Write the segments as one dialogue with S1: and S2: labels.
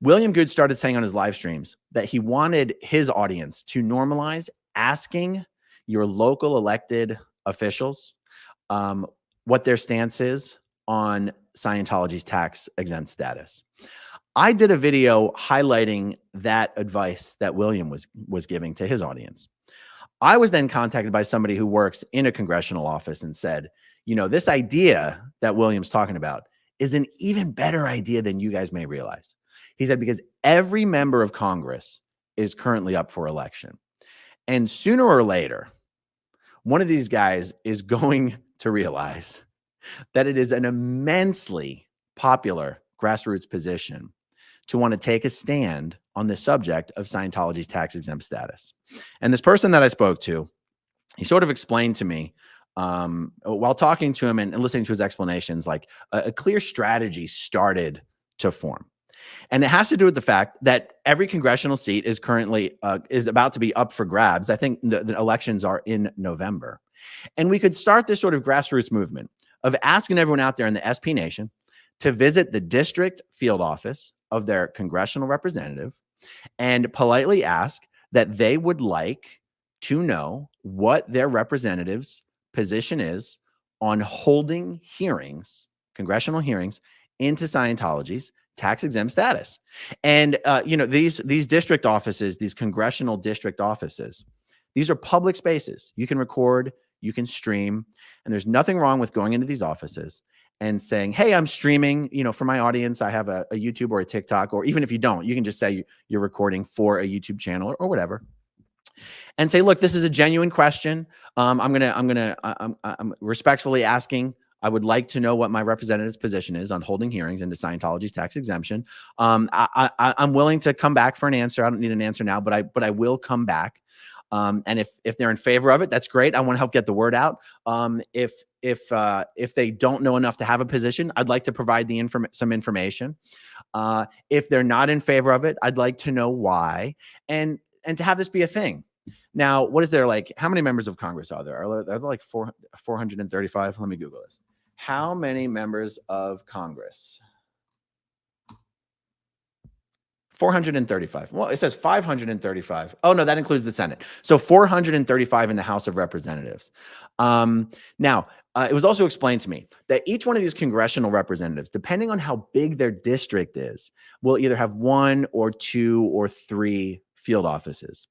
S1: William Good started saying on his live streams that he wanted his audience to normalize asking your local elected officials what their stance is on Scientology's tax exempt status. I did a video highlighting that advice that William was giving to his audience. I was then contacted by somebody who works in a congressional office and said, this idea that William's talking about is an even better idea than you guys may realize. He said, because every member of Congress is currently up for election. And sooner or later, one of these guys is going to realize that it is an immensely popular grassroots position to want to take a stand on the subject of Scientology's tax exempt status. And this person that I spoke to, he sort of explained to me while talking to him and listening to his explanations, like a clear strategy started to form. And it has to do with the fact that every congressional seat is currently is about to be up for grabs. I think the elections are in November. And we could start this sort of grassroots movement of asking everyone out there in the SP Nation to visit the district field office of their congressional representative and politely ask that they would like to know what their representative's position is on holding hearings, congressional hearings, into Scientology's tax exempt status. And these district offices, these congressional district offices, these are public spaces. You can record, you can stream, and there's nothing wrong with going into these offices and saying, hey, I'm streaming, for my audience, I have a YouTube or a TikTok, or even if you don't, you can just say you're recording for a YouTube channel or whatever, and say, look, this is a genuine question. I'm respectfully asking, I would like to know what my representative's position is on holding hearings into Scientology's tax exemption. I'm willing to come back for an answer. I don't need an answer now, but I will come back. And if they're in favor of it, that's great. I want to help get the word out. If they don't know enough to have a position, I'd like to provide some information. If they're not in favor of it, I'd like to know why, and to have this be a thing. Now, what is there, like, how many members of Congress are there? Are there like 435? Let me Google this. How many members of Congress? 435. Well, it says 535. Oh, no, that includes the Senate. So 435 in the House of Representatives. Now, it was also explained to me that each one of these congressional representatives, depending on how big their district is, will either have 1 or 2 or 3 field offices.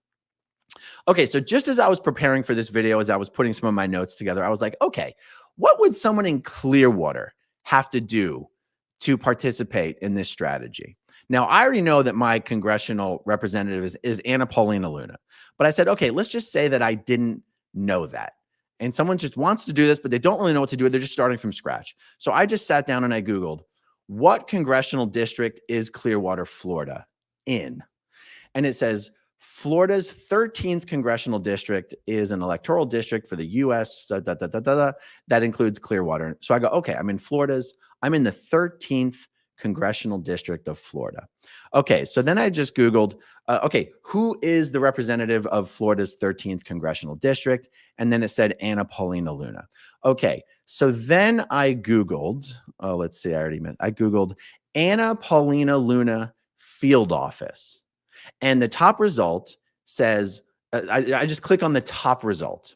S1: Okay, so just as I was preparing for this video, as I was putting some of my notes together, I was like, okay, what would someone in Clearwater have to do to participate in this strategy? Now, I already know that my congressional representative is Anna Paulina Luna, but I said, okay, let's just say that I didn't know that. And someone just wants to do this, but they don't really know what to do. They're just starting from scratch. So I just sat down and I Googled, what congressional district is Clearwater, Florida in? And it says, Florida's 13th congressional district is an electoral district for the U.S. That includes Clearwater. So I go, okay, I'm in the 13th congressional district of Florida. Okay, so then I just Googled, okay, who is the representative of Florida's 13th congressional district? And then it said Anna Paulina Luna. Okay, so then I Googled, let's see, I Googled Anna Paulina Luna field office. And the top result says, I just click on the top result,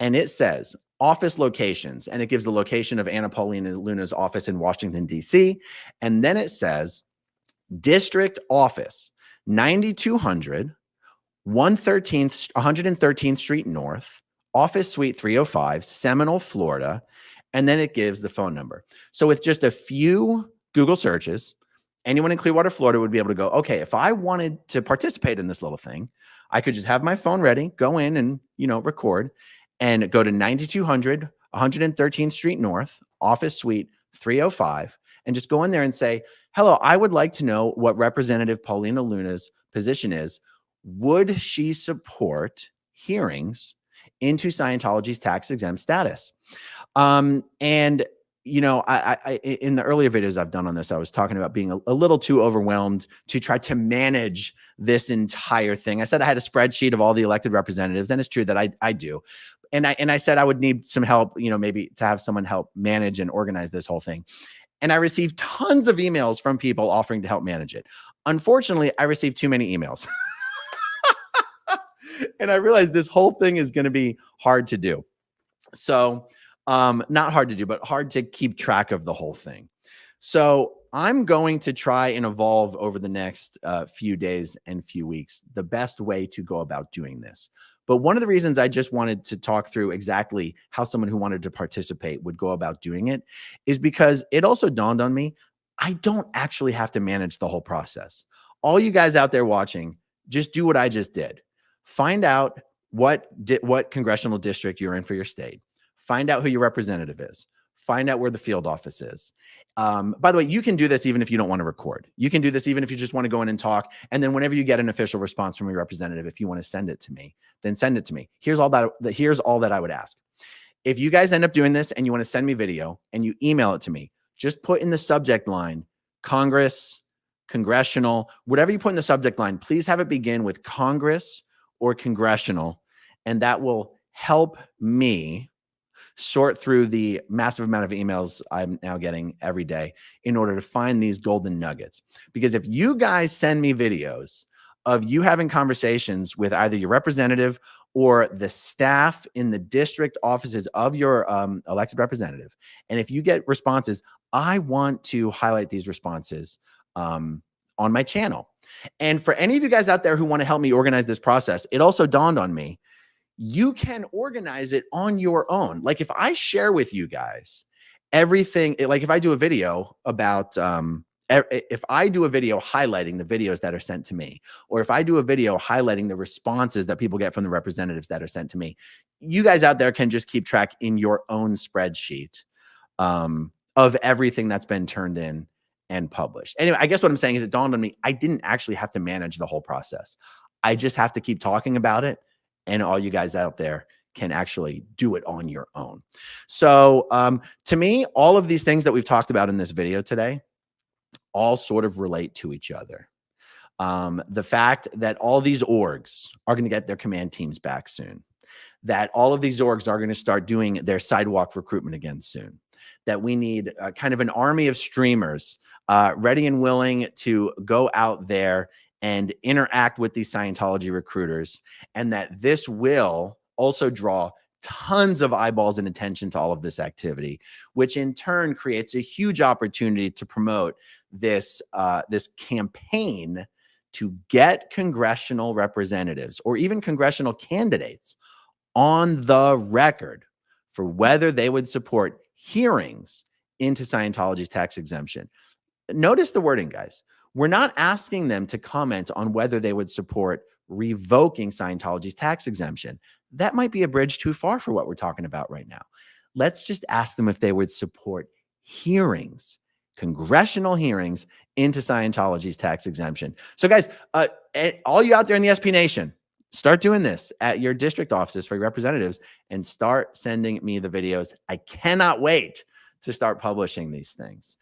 S1: and it says office locations, and it gives the location of Anna Paulina Luna's office in Washington, D.C. And then it says district office, 9200, 113th Street North, office suite 305, Seminole, Florida. And then it gives the phone number. So with just a few Google searches, anyone in Clearwater, Florida would be able to go, okay, if I wanted to participate in this little thing, I could just have my phone ready, go in and, record, and go to 9200, 113th Street North, office suite 305, and just go in there and say, hello, I would like to know what Representative Paulina Luna's position is. Would she support hearings into Scientology's tax exempt status? I in the earlier videos I've done on this, I was talking about being a little too overwhelmed to try to manage this entire thing. I said I had a spreadsheet of all the elected representatives, and it's true that I do. And I said I would need some help, maybe to have someone help manage and organize this whole thing. And I received tons of emails from people offering to help manage it. Unfortunately, I received too many emails. And I realized this whole thing is going to be hard to do. So, not hard to do, but hard to keep track of the whole thing. So I'm going to try and evolve over the next few days and few weeks the best way to go about doing this. But one of the reasons I just wanted to talk through exactly how someone who wanted to participate would go about doing it is because it also dawned on me, I don't actually have to manage the whole process. All you guys out there watching, just do what I just did. Find out what congressional district you're in for your state. Find out who your representative is. Find out where the field office is. By the way, you can do this even if you don't want to record. You can do this even if you just want to go in and talk. And then whenever you get an official response from your representative, if you want to send it to me, then send it to me. Here's all that I would ask. If you guys end up doing this and you want to send me video and you email it to me, just put in the subject line, Congress, congressional, whatever you put in the subject line, please have it begin with Congress or congressional. And that will help me sort through the massive amount of emails I'm now getting every day in order to find these golden nuggets. Because if you guys send me videos of you having conversations with either your representative or the staff in the district offices of your elected representative, and if you get responses, I want to highlight these responses on my channel. And for any of you guys out there who want to help me organize this process, it also dawned on me, you can organize it on your own. Like if I share with you guys everything, like if I do a video about, if I do a video highlighting the videos that are sent to me, or if I do a video highlighting the responses that people get from the representatives that are sent to me, you guys out there can just keep track in your own spreadsheet of everything that's been turned in and published. Anyway, I guess what I'm saying is it dawned on me, I didn't actually have to manage the whole process. I just have to keep talking about it. And all you guys out there can actually do it on your own. So to me, all of these things that we've talked about in this video today all sort of relate to each other. The fact that all these orgs are going to get their command teams back soon, that all of these orgs are going to start doing their sidewalk recruitment again soon, that we need kind of an army of streamers ready and willing to go out there and interact with these Scientology recruiters, and that this will also draw tons of eyeballs and attention to all of this activity, which in turn creates a huge opportunity to promote this, this campaign to get congressional representatives or even congressional candidates on the record for whether they would support hearings into Scientology's tax exemption. Notice the wording, guys. We're not asking them to comment on whether they would support revoking Scientology's tax exemption. That might be a bridge too far for what we're talking about right now. Let's just ask them if they would support hearings, congressional hearings into Scientology's tax exemption. So guys, all you out there in the SP Nation, start doing this at your district offices for your representatives and start sending me the videos. I cannot wait to start publishing these things.